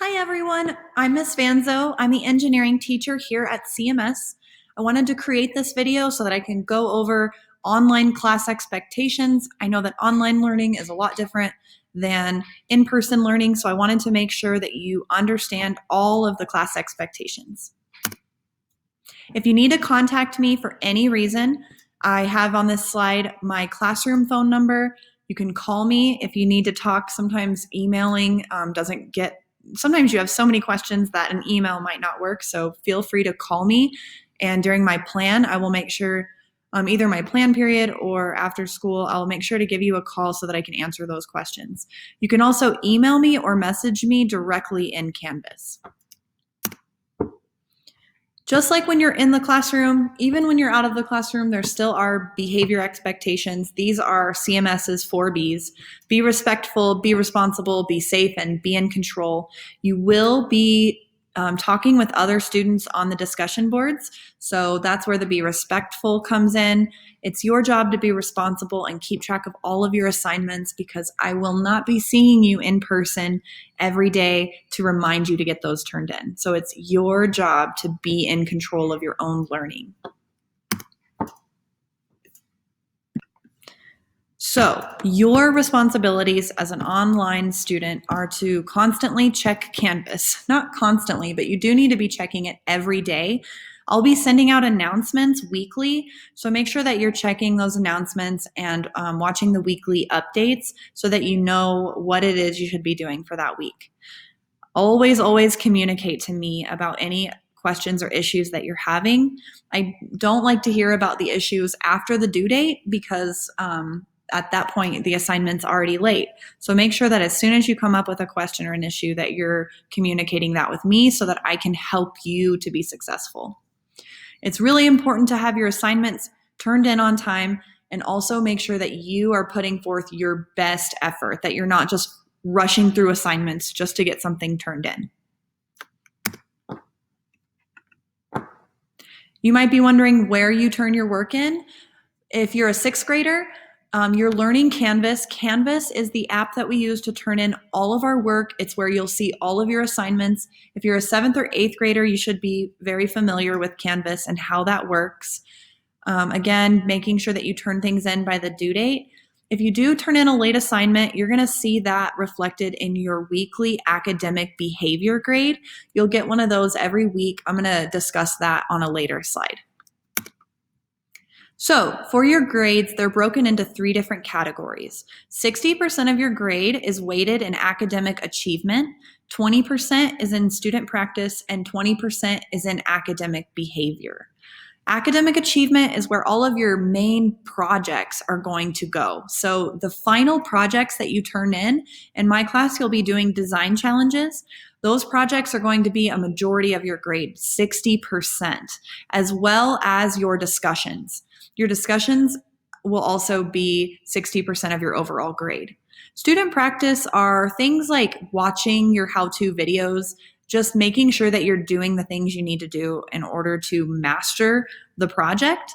Hi everyone, I'm Miss Vanzo. I'm the engineering teacher here at CMS. I wanted to create this video so that I can go over online class expectations. I know that online learning is a lot different than in-person learning, so I wanted to make sure that you understand all of the class expectations. If you need to contact me for any reason, I have on this slide my classroom phone number. You can call me if you need to talk. Sometimes emailing doesn't get sometimes you have so many questions that an email might not work. So feel free to call me. And during my plan, I will make sure, either my plan period or after school, I'll make sure to give you a call so that I can answer those questions. You can also email me or message me directly in Canvas. Just like when you're in the classroom, even when you're out of the classroom, there still are behavior expectations. These are CMS's 4Bs. Be respectful, be responsible, be safe, and be in control. You will be talking with other students on the discussion boards. So that's where the be respectful comes in. It's your job to be responsible and keep track of all of your assignments because I will not be seeing you in person every day to remind you to get those turned in. So it's your job to be in control of your own learning. So your responsibilities as an online student are to constantly check Canvas. Not constantly, but you do need to be checking it every day. I'll be sending out announcements weekly, so make sure that you're checking those announcements and watching the weekly updates so that you know what it is you should be doing for that week. Always communicate to me about any questions or issues that you're having. I don't like to hear about the issues after the due date because at that point, the assignment's already late. So make sure that as soon as you come up with a question or an issue that you're communicating that with me so that I can help you to be successful. It's really important to have your assignments turned in on time and also make sure that you are putting forth your best effort, that you're not just rushing through assignments just to get something turned in. You might be wondering where you turn your work in. If you're a sixth grader, you're learning Canvas. Canvas is the app that we use to turn in all of our work. It's where you'll see all of your assignments. If you're a seventh or eighth grader, you should be very familiar with Canvas and how that works. Again, making sure that you turn things in by the due date. If you do turn in a late assignment, you're going to see that reflected in your weekly academic behavior grade. You'll get one of those every week. I'm going to discuss that on a later slide. So for your grades, they're broken into 3 different categories. 60% of your grade is weighted in academic achievement, 20% is in student practice, and 20% is in academic behavior. Academic achievement is where all of your main projects are going to go. So the final projects that you turn in my class, you'll be doing design challenges. Those projects are going to be a majority of your grade, 60%, as well as your discussions. Your discussions will also be 60% of your overall grade. Student practice are things like watching your how-to videos, just making sure that you're doing the things you need to do in order to master the project.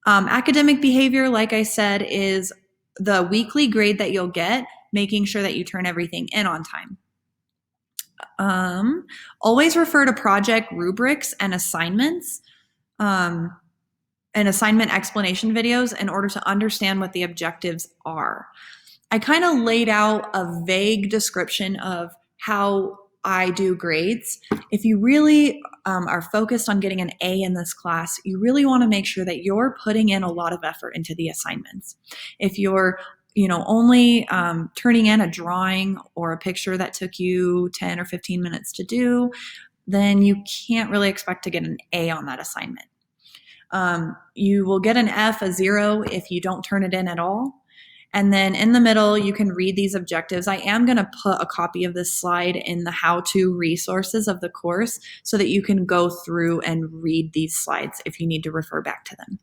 Academic behavior, like I said, is the weekly grade that you'll get, making sure that you turn everything in on time. Always refer to project rubrics and assignments and assignment explanation videos in order to understand what the objectives are. I kind of laid out a vague description of how I do grades. If you really are focused on getting an A in this class, you really want to make sure that you're putting in a lot of effort into the assignments. If you're only turning in a drawing or a picture that took you 10 or 15 minutes to do, then you can't really expect to get an A on that assignment. You will get an F, a 0, if you don't turn it in at all. And then in the middle, you can read these objectives. I am going to put a copy of this slide in the how-to resources of the course so that you can go through and read these slides if you need to refer back to them.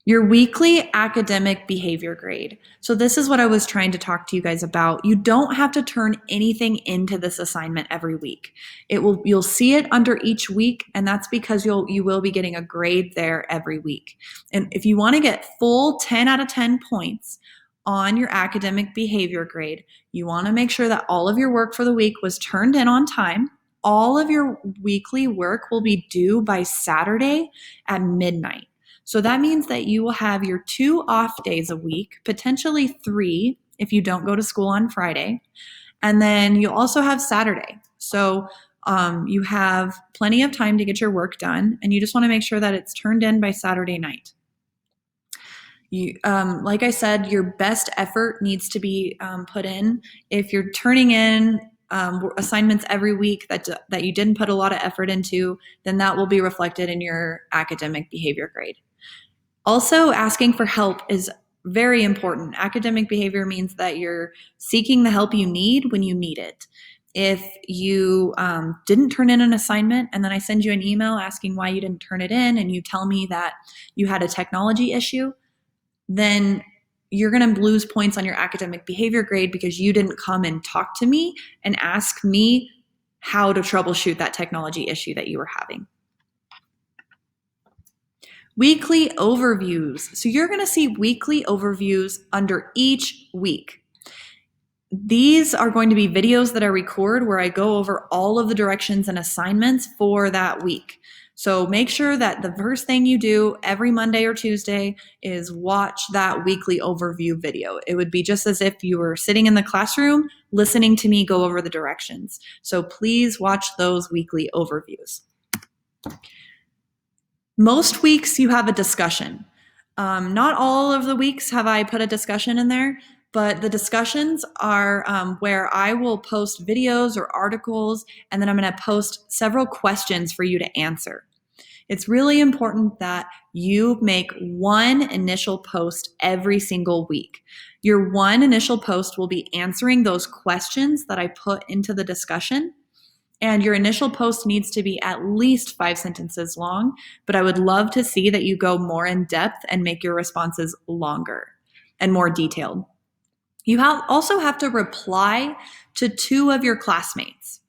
Your weekly academic behavior grade. So this is what I was trying to talk to you guys about. You don't have to turn anything into this assignment every week. You'll see it under each week, and that's because you will be getting a grade there every week. And if you want to get full 10 out of 10 points on your academic behavior grade. You want to make sure that all of your work for the week was turned in on time. All of your weekly work will be due by Saturday at midnight. So that means that you will have your 2 off days a week, potentially 3 if you don't go to school on Friday. And then you also have Saturday. So you have plenty of time to get your work done, and you just want to make sure that it's turned in by Saturday night. Like I said, your best effort needs to be put in. If you're turning in assignments every week that you didn't put a lot of effort into, then that will be reflected in your academic behavior grade. Also, asking for help is very important. Academic behavior means that you're seeking the help you need when you need it. If you didn't turn in an assignment and then I send you an email asking why you didn't turn it in and you tell me that you had a technology issue, then you're going to lose points on your academic behavior grade because you didn't come and talk to me and ask me how to troubleshoot that technology issue that you were having. Weekly overviews. So you're going to see weekly overviews under each week. These are going to be videos that I record where I go over all of the directions and assignments for that week. So make sure that the first thing you do every Monday or Tuesday is watch that weekly overview video. It would be just as if you were sitting in the classroom listening to me go over the directions. So please watch those weekly overviews. Most weeks you have a discussion. Not all of the weeks have I put a discussion in there, but the discussions are where I will post videos or articles, and then I'm going to post several questions for you to answer. It's really important that you make one initial post every single week. Your one initial post will be answering those questions that I put into the discussion. And your initial post needs to be at least 5 sentences long, but I would love to see that you go more in depth and make your responses longer and more detailed. You also have to reply to 2 of your classmates.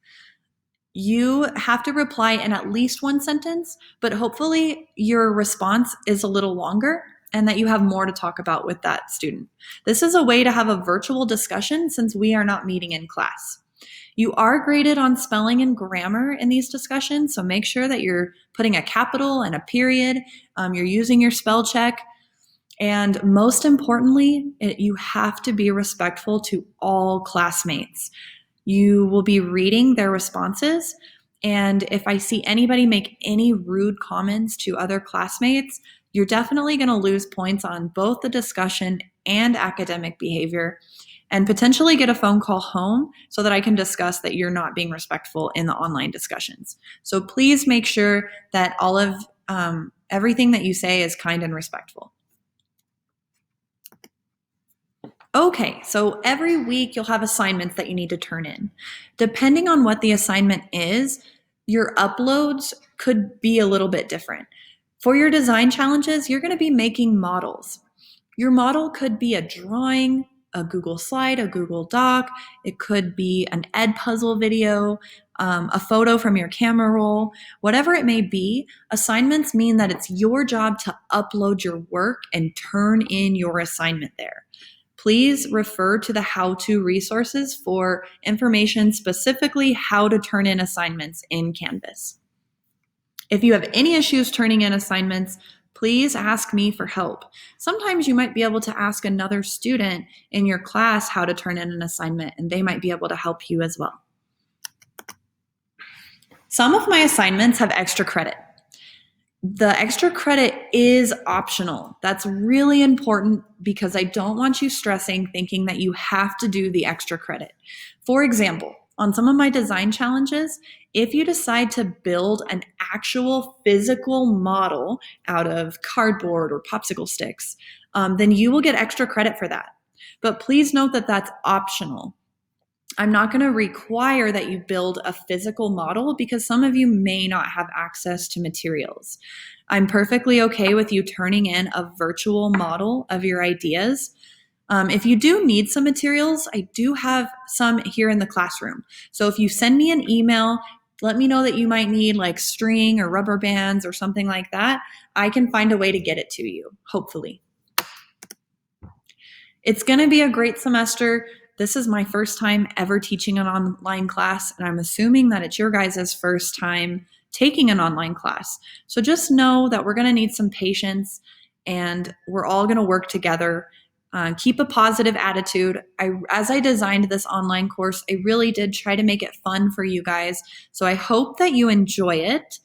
You have to reply in at least 1 sentence, but hopefully your response is a little longer and that you have more to talk about with that student. This is a way to have a virtual discussion since we are not meeting in class. You are graded on spelling and grammar in these discussions, so make sure that you're putting a capital and a period, you're using your spell check, and most importantly, you have to be respectful to all classmates. You will be reading their responses, and if I see anybody make any rude comments to other classmates, you're definitely going to lose points on both the discussion and academic behavior, and potentially get a phone call home so that I can discuss that you're not being respectful in the online discussions. So please make sure that all of everything that you say is kind and respectful. Okay, so every week you'll have assignments that you need to turn in. Depending on what the assignment is, your uploads could be a little bit different. For your design challenges, you're going to be making models. Your model could be a drawing, a Google slide, a Google Doc. It could be an Edpuzzle video, a photo from your camera roll. Whatever it may be, assignments mean that it's your job to upload your work and turn in your assignment there. Please refer to the how-to resources for information specifically how to turn in assignments in Canvas. If you have any issues turning in assignments, please ask me for help. Sometimes you might be able to ask another student in your class how to turn in an assignment, and they might be able to help you as well. Some of my assignments have extra credit. The extra credit is optional. That's really important because I don't want you stressing thinking that you have to do the extra credit. For example, on some of my design challenges, if you decide to build an actual physical model out of cardboard or popsicle sticks, then you will get extra credit for that. But please note that that's optional. I'm not going to require that you build a physical model because some of you may not have access to materials. I'm perfectly okay with you turning in a virtual model of your ideas. If you do need some materials, I do have some here in the classroom. So if you send me an email, let me know that you might need like string or rubber bands or something like that. I can find a way to get it to you, hopefully. It's going to be a great semester. This is my first time ever teaching an online class, and I'm assuming that it's your guys' first time taking an online class. So just know that we're going to need some patience, and we're all going to work together. Keep a positive attitude. As I designed this online course, I really did try to make it fun for you guys. So I hope that you enjoy it.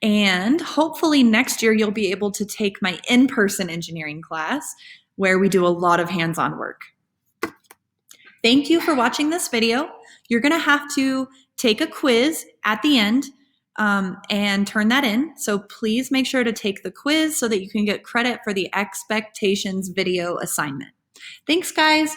And hopefully next year you'll be able to take my in-person engineering class where we do a lot of hands-on work. Thank you for watching this video. You're going to have to take a quiz at the end and turn that in. So please make sure to take the quiz so that you can get credit for the expectations video assignment. Thanks, guys.